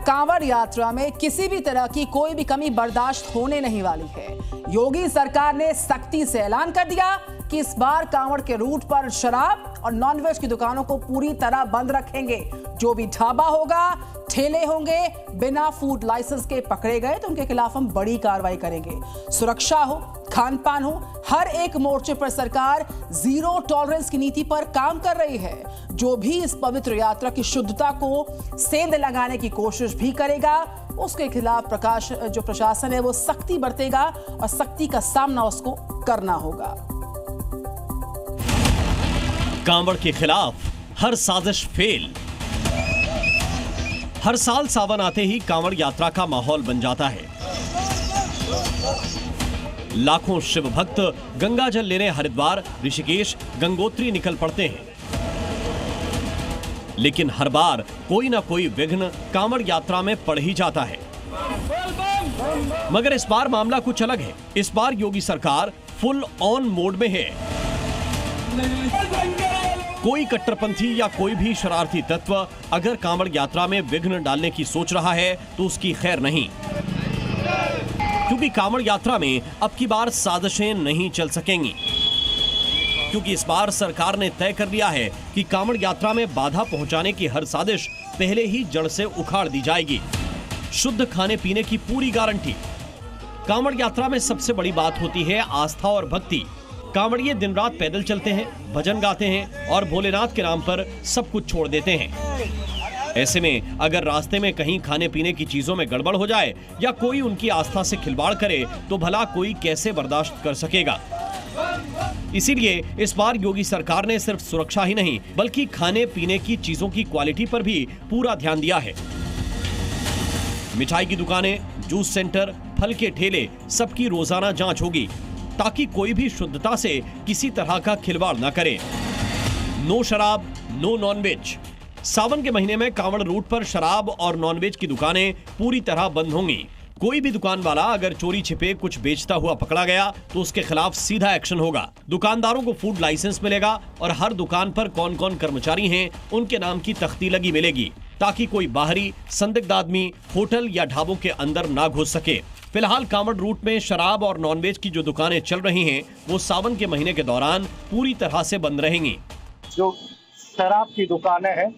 कांवड़ यात्रा में किसी भी तरह की कोई भी कमी बर्दाश्त होने नहीं वाली है। योगी सरकार ने सख्ती से ऐलान कर दिया कि इस बार कांवड़ के रूट पर शराब और नॉनवेज की दुकानों को पूरी तरह बंद रखेंगे। जो भी ढाबा होगा, ठेले होंगे, बिना फूड लाइसेंस के पकड़े गए तो उनके खिलाफ हम बड़ी कार्रवाई करेंगे। सुरक्षा हो, खान पान हो, हर एक मोर्चे पर सरकार जीरो टॉलरेंस की नीति पर काम कर रही है। जो भी इस पवित्र यात्रा की शुद्धता को सेंध लगाने की कोशिश भी करेगा, उसके खिलाफ जो प्रशासन है वो सख्ती बरतेगा और सख्ती का सामना उसको करना होगा। कांवड़ के खिलाफ हर साजिश फेल। हर साल सावन आते ही कांवड़ यात्रा का माहौल बन जाता है। लाखों शिव भक्त गंगा जल लेने हरिद्वार, ऋषिकेश, गंगोत्री निकल पड़ते हैं, लेकिन हर बार कोई ना कोई विघ्न कांवड़ यात्रा में पड़ ही जाता है। मगर इस बार मामला कुछ अलग है। इस बार योगी सरकार फुल ऑन मोड में है। कोई कट्टरपंथी या कोई भी शरारती तत्व अगर कांवड़ यात्रा में विघ्न डालने की सोच रहा है तो उसकी खैर नहीं, क्योंकि कांवड़ यात्रा में अब की बार साजिशें नहीं चल सकेंगी। क्योंकि इस बार सरकार ने तय कर लिया है कि कांवड़ यात्रा में बाधा पहुंचाने की हर साजिश पहले ही जड़ से उखाड़ दी जाएगी। शुद्ध खाने पीने की पूरी गारंटी। कांवड़ यात्रा में सबसे बड़ी बात होती है आस्था और भक्ति। कांवड़िए दिन रात पैदल चलते हैं, भजन गाते हैं और भोलेनाथ के नाम पर सब कुछ छोड़ देते हैं। ऐसे में अगर रास्ते में कहीं खाने पीने की चीजों में गड़बड़ हो जाए या कोई उनकी आस्था से खिलवाड़ करे तो भला कोई कैसे बर्दाश्त कर सकेगा। इसीलिए इस बार योगी सरकार ने सिर्फ सुरक्षा ही नहीं बल्कि खाने पीने की चीजों की क्वालिटी पर भी पूरा ध्यान दिया है। मिठाई की दुकानें, जूस सेंटर, फल के ठेले, सबकी रोजाना जांच होगी ताकि कोई भी शुद्धता से किसी तरह का खिलवाड़ न करे। नो शराब, नो नॉनवेज। सावन के महीने में कांवड़ रूट पर शराब और नॉनवेज की दुकानें पूरी तरह बंद होंगी। कोई भी दुकान वाला अगर चोरी छिपे कुछ बेचता हुआ पकड़ा गया तो उसके खिलाफ सीधा एक्शन होगा। दुकानदारों को फूड लाइसेंस मिलेगा और हर दुकान पर कौन कौन कर्मचारी हैं उनके नाम की तख्ती लगी मिलेगी ताकि कोई बाहरी संदिग्ध आदमी होटल या ढाबों के अंदर ना घुस सके। फिलहाल कांवड़ रूट में शराब और नॉनवेज की जो दुकानें चल रही हैं वो सावन के महीने के दौरान पूरी तरह से बंद रहेंगी। जो शराब की दुकानें हैं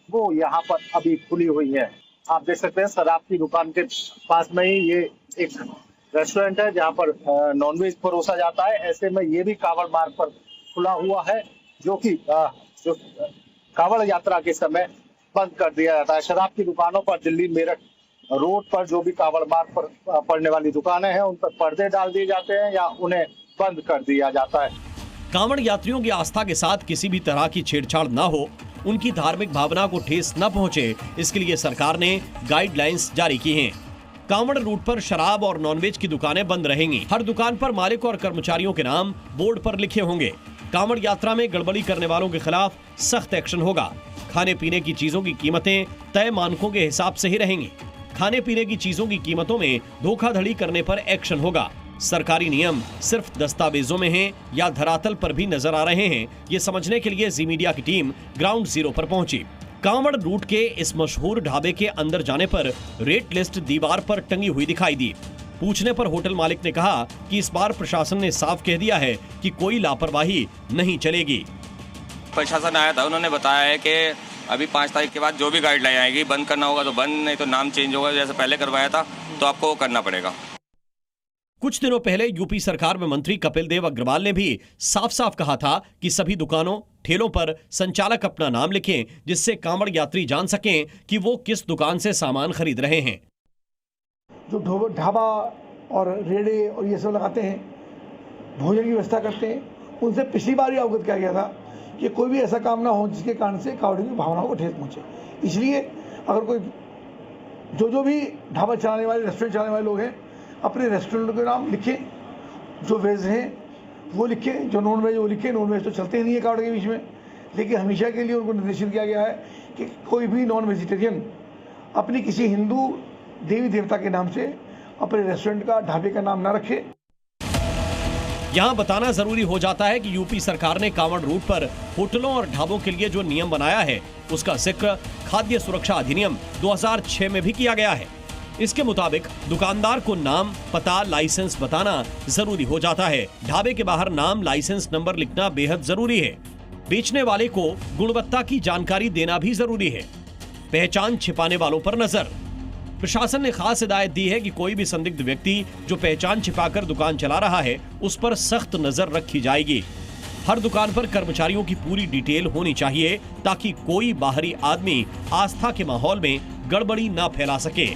वो यहाँ पर अभी खुली हुई है। आप देख सकते हैं शराब की दुकान के पास में ही ये एक रेस्टोरेंट है जहाँ पर नॉनवेज परोसा जाता है। ऐसे में ये भी कांवड़ मार्ग पर खुला हुआ है जो कि जो कांवड़ यात्रा के समय बंद कर दिया जाता है। शराब की दुकानों पर दिल्ली मेरठ रोड पर जो भी कांवड़ मार्ग पर पड़ने वाली दुकानें हैं उन पर पर्दे डाल दिए जाते हैं या उन्हें बंद कर दिया जाता है। कांवड़ यात्रियों की आस्था के साथ किसी भी तरह की छेड़छाड़ न हो, उनकी धार्मिक भावना को ठेस न पहुंचे, इसके लिए सरकार ने गाइडलाइंस जारी की हैं। कांवड़ रूट पर शराब और नॉनवेज की दुकानें बंद रहेंगी। हर दुकान पर मालिक और कर्मचारियों के नाम बोर्ड पर लिखे होंगे। कांवड़ यात्रा में गड़बड़ी करने वालों के खिलाफ सख्त एक्शन होगा। खाने पीने की चीजों की कीमतें तय मानकों के हिसाब से ही रहेंगी। खाने पीने की चीजों की कीमतों में धोखाधड़ी करने पर एक्शन होगा। सरकारी नियम सिर्फ दस्तावेजों में हैं या धरातल पर भी नजर आ रहे हैं, ये समझने के लिए जी मीडिया की टीम ग्राउंड जीरो पर पहुंची। कांवड़ रूट के इस मशहूर ढाबे के अंदर जाने पर रेट लिस्ट दीवार पर टंगी हुई दिखाई दी। पूछने पर होटल मालिक ने कहा कि इस बार प्रशासन ने साफ कह दिया है कि कोई लापरवाही नहीं चलेगी। प्रशासन आया था, उन्होंने बताया है कि अभी 5 तारीख के बाद जो भी गाइडलाइन आएगी बंद करना होगा तो बंद, नहीं तो नाम चेंज होगा। जैसे पहले करवाया था तो आपको वो करना पड़ेगा। कुछ दिनों पहले यूपी सरकार में मंत्री कपिल देव अग्रवाल ने भी साफ साफ कहा था कि सभी दुकानों ठेलों पर संचालक अपना नाम लिखें जिससे कांवड़ यात्री जान सकें कि वो किस दुकान से सामान खरीद रहे हैं। जो ढाबा और रेड़े और ये सब लगाते हैं, भोजन की व्यवस्था करते हैं, उनसे पिछली बार ही अवगत किया गया था कि कोई भी ऐसा काम ना हो जिसके कारण से कांवड़ की भावनाओं को ठेस पहुंचे। इसलिए अगर कोई जो भी ढाबा चलाने वाले, रेस्टोरेंट चलाने वाले लोग हैं, अपने रेस्टोरेंट के नाम लिखें। जो वेज हैं वो लिखें, जो नॉन वेज वो लिखें। नॉन वेज तो चलते ही नहीं है कांवड़ के बीच में, लेकिन हमेशा के लिए उनको निर्देशित किया गया है कि कोई भी नॉन वेजिटेरियन अपनी किसी हिंदू देवी देवता के नाम से अपने रेस्टोरेंट का, ढाबे का नाम ना रखे। यहाँ बताना जरूरी हो जाता है कि यूपी सरकार ने कांवड़ रूट पर होटलों और ढाबों के लिए जो नियम बनाया है उसका जिक्र खाद्य सुरक्षा अधिनियम 2006 में भी किया गया है। इसके मुताबिक दुकानदार को नाम, पता, लाइसेंस बताना जरूरी हो जाता है। ढाबे के बाहर नाम, लाइसेंस नंबर लिखना बेहद जरूरी है। बेचने वाले को गुणवत्ता की जानकारी देना भी जरूरी है। पहचान छिपाने वालों पर नजर। प्रशासन ने खास हिदायत दी है कि कोई भी संदिग्ध व्यक्ति जो पहचान छिपाकर दुकान चला रहा है उस पर सख्त नजर रखी जाएगी। हर दुकान पर कर्मचारियों की पूरी डिटेल होनी चाहिए ताकि कोई बाहरी आदमी आस्था के माहौल में गड़बड़ी न फैला सके।